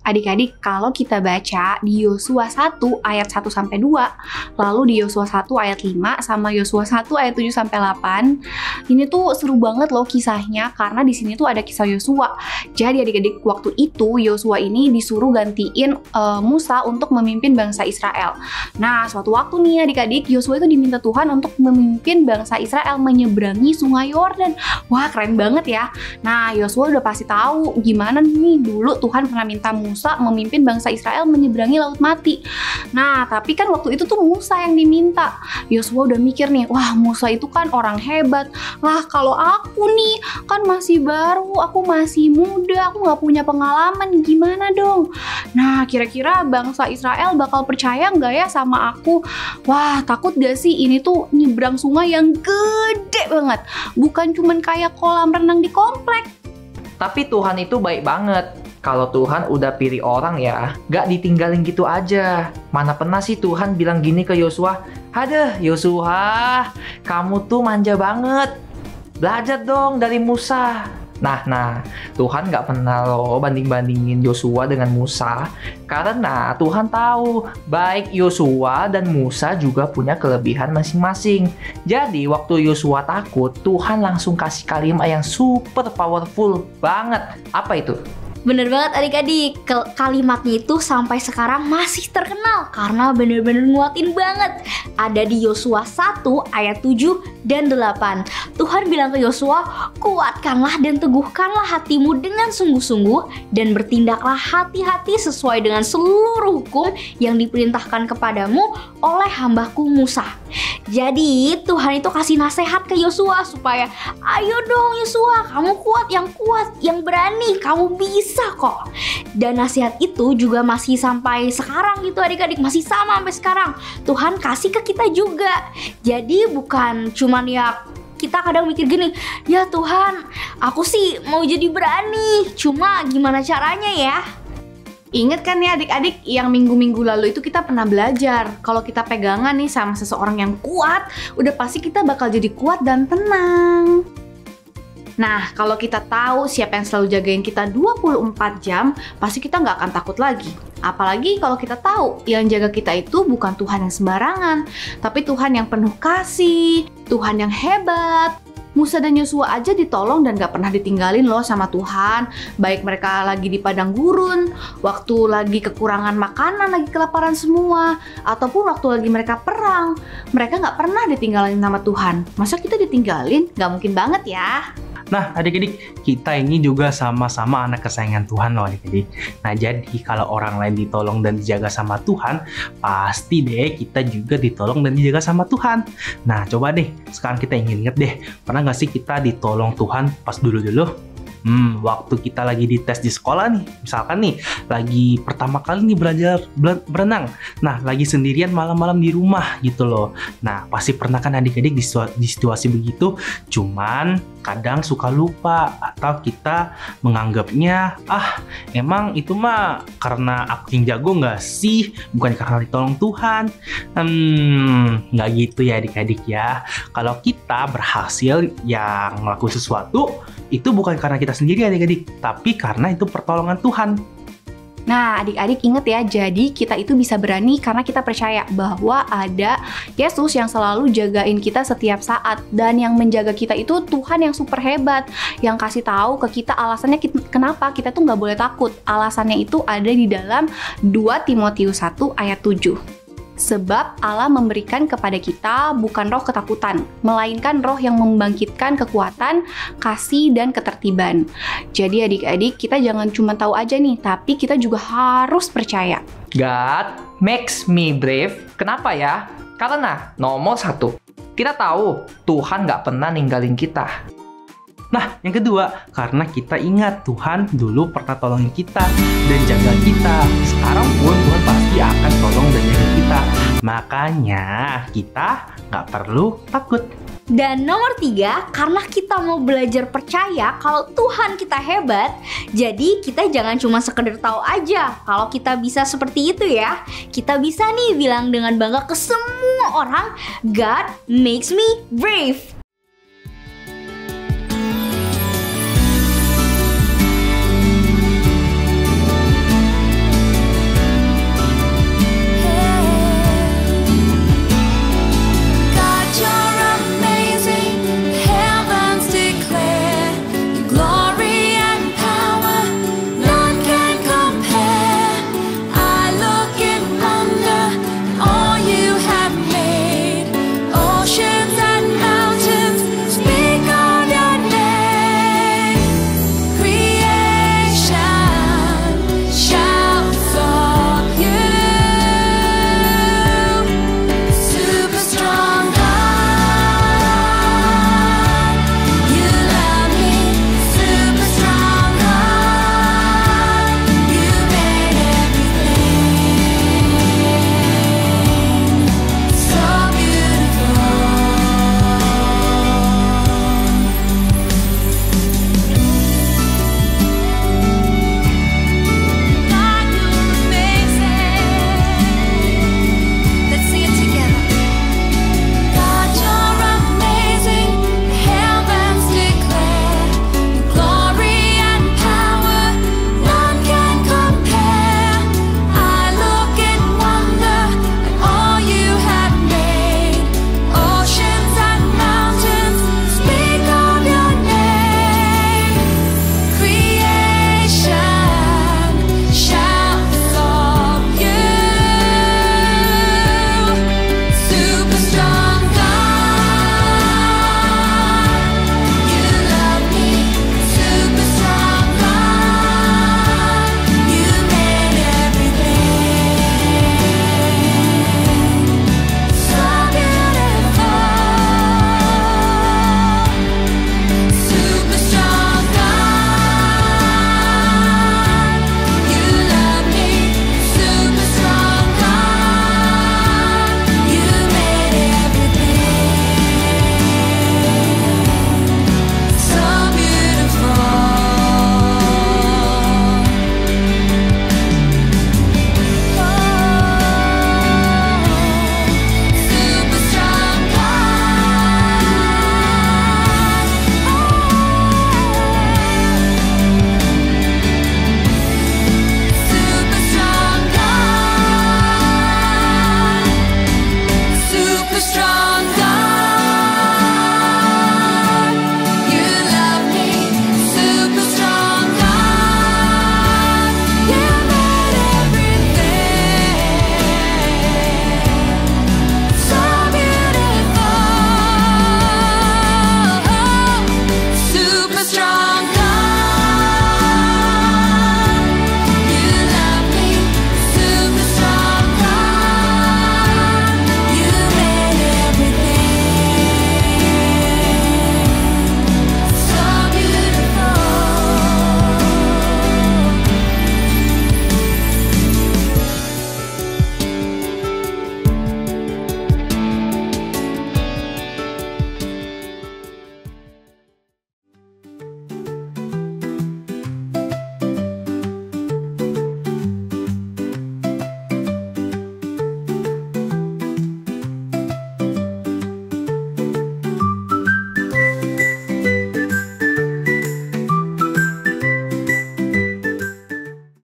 Adik-adik, kalau kita baca di Yosua 1 ayat 1-2, lalu di Yosua 1 ayat 5 sama Yosua 1 ayat 7-8, ini tuh seru banget loh kisahnya karena di sini tuh ada kisah Yosua. Jadi adik-adik, waktu itu Yosua ini disuruh gantiin Musa untuk memimpin bangsa Israel. Nah, suatu waktu nih adik-adik, Yosua itu diminta Tuhan untuk memimpin bangsa Israel menyeberangi sungai Yordan. Wah, keren banget ya. Nah, Yosua udah pasti tahu gimana nih dulu Tuhan pernah minta Musa memimpin bangsa Israel menyeberangi Laut Mati. Nah, tapi kan waktu itu tuh Musa yang diminta. Yosua udah mikir nih, wah Musa itu kan orang hebat. Lah kalau aku nih kan masih baru, aku masih muda, aku gak punya pengalaman, gimana dong? Nah, kira-kira bangsa Israel bakal percaya nggak ya sama aku? Wah, takut gak sih ini tuh nyebrang sungai yang gede banget, bukan cuman kayak kolam renang di komplek. Tapi Tuhan itu baik banget. Kalau Tuhan udah pilih orang ya, gak ditinggalin gitu aja. Mana pernah sih Tuhan bilang gini ke Yosua, "Aduh Yosua, kamu tuh manja banget. Belajar dong dari Musa." Nah, Tuhan gak pernah loh banding-bandingin Yosua dengan Musa. Karena Tuhan tahu, baik Yosua dan Musa juga punya kelebihan masing-masing. Jadi waktu Yosua takut, Tuhan langsung kasih kalimat yang super powerful banget. Apa itu? Bener banget adik-adik, kalimatnya itu sampai sekarang masih terkenal karena bener-bener nguatin banget. Ada di Yosua 1 ayat 7 dan 8. Tuhan bilang ke Yosua, "Kuatkanlah dan teguhkanlah hatimu dengan sungguh-sungguh dan bertindaklah hati-hati sesuai dengan seluruh hukum yang diperintahkan kepadamu oleh hambaku Musa." Jadi Tuhan itu kasih nasihat ke Yosua supaya, "Ayo dong Yosua, kamu kuat, yang berani, kamu bisa kok." Dan nasihat itu juga masih sampai sekarang gitu adik-adik, masih sama sampai sekarang. Tuhan kasih ke kita juga. Jadi bukan cuman ya kita kadang mikir gini, "Ya Tuhan, aku sih mau jadi berani, cuma gimana caranya ya?" Ingat kan ya adik-adik, yang minggu-minggu lalu itu kita pernah belajar kalau kita pegangan nih sama seseorang yang kuat, udah pasti kita bakal jadi kuat dan tenang. Nah, kalau kita tahu siapa yang selalu jagain kita 24 jam, pasti kita nggak akan takut lagi. Apalagi kalau kita tahu yang jaga kita itu bukan Tuhan yang sembarangan, tapi Tuhan yang penuh kasih, Tuhan yang hebat. Musa dan Yosua aja ditolong dan gak pernah ditinggalin loh sama Tuhan. Baik mereka lagi di padang gurun, waktu lagi kekurangan makanan, lagi kelaparan semua, ataupun waktu lagi mereka perang, mereka gak pernah ditinggalin sama Tuhan. Masa kita ditinggalin? Gak mungkin banget ya. Nah adik-adik, kita ini juga sama-sama anak kesayangan Tuhan loh adik-adik. Nah jadi kalau orang lain ditolong dan dijaga sama Tuhan, pasti deh kita juga ditolong dan dijaga sama Tuhan. Nah coba deh, sekarang kita ingat deh, pernah gak sih kita ditolong Tuhan pas dulu-dulu? Waktu kita lagi dites di sekolah nih, misalkan nih lagi pertama kali nih belajar berenang, nah lagi sendirian malam-malam di rumah gitu loh. Nah pasti pernah kan adik-adik di situasi begitu, cuman kadang suka lupa atau kita menganggapnya emang itu mah karena aku yang jago nggak sih, bukan karena ditolong Tuhan. Nggak gitu ya adik-adik ya. Kalau kita berhasil yang ngelakuin sesuatu, itu bukan karena kita sendiri adik-adik, tapi karena itu pertolongan Tuhan. Nah, adik-adik ingat ya, jadi kita itu bisa berani karena kita percaya bahwa ada Yesus yang selalu jagain kita setiap saat. Dan yang menjaga kita itu Tuhan yang super hebat, yang kasih tahu ke kita alasannya kenapa kita tuh nggak boleh takut. Alasannya itu ada di dalam 2 Timotius 1 ayat 7. Sebab Allah memberikan kepada kita bukan roh ketakutan, melainkan roh yang membangkitkan kekuatan, kasih, dan ketertiban. Jadi adik-adik, kita jangan cuma tahu aja nih, tapi kita juga harus percaya. God makes me brave. Kenapa ya? Karena nomor 1, kita tahu Tuhan gak pernah ninggalin kita. Nah, yang kedua, karena kita ingat Tuhan dulu pernah tolongin kita dan jaga kita. Sekarang pun Tuhan pasti akan tolong dan jaga kita. Makanya kita nggak perlu takut. Dan nomor 3, karena kita mau belajar percaya kalau Tuhan kita hebat, jadi kita jangan cuma sekedar tahu aja kalau kita bisa seperti itu ya. Kita bisa nih bilang dengan bangga ke semua orang, God makes me brave.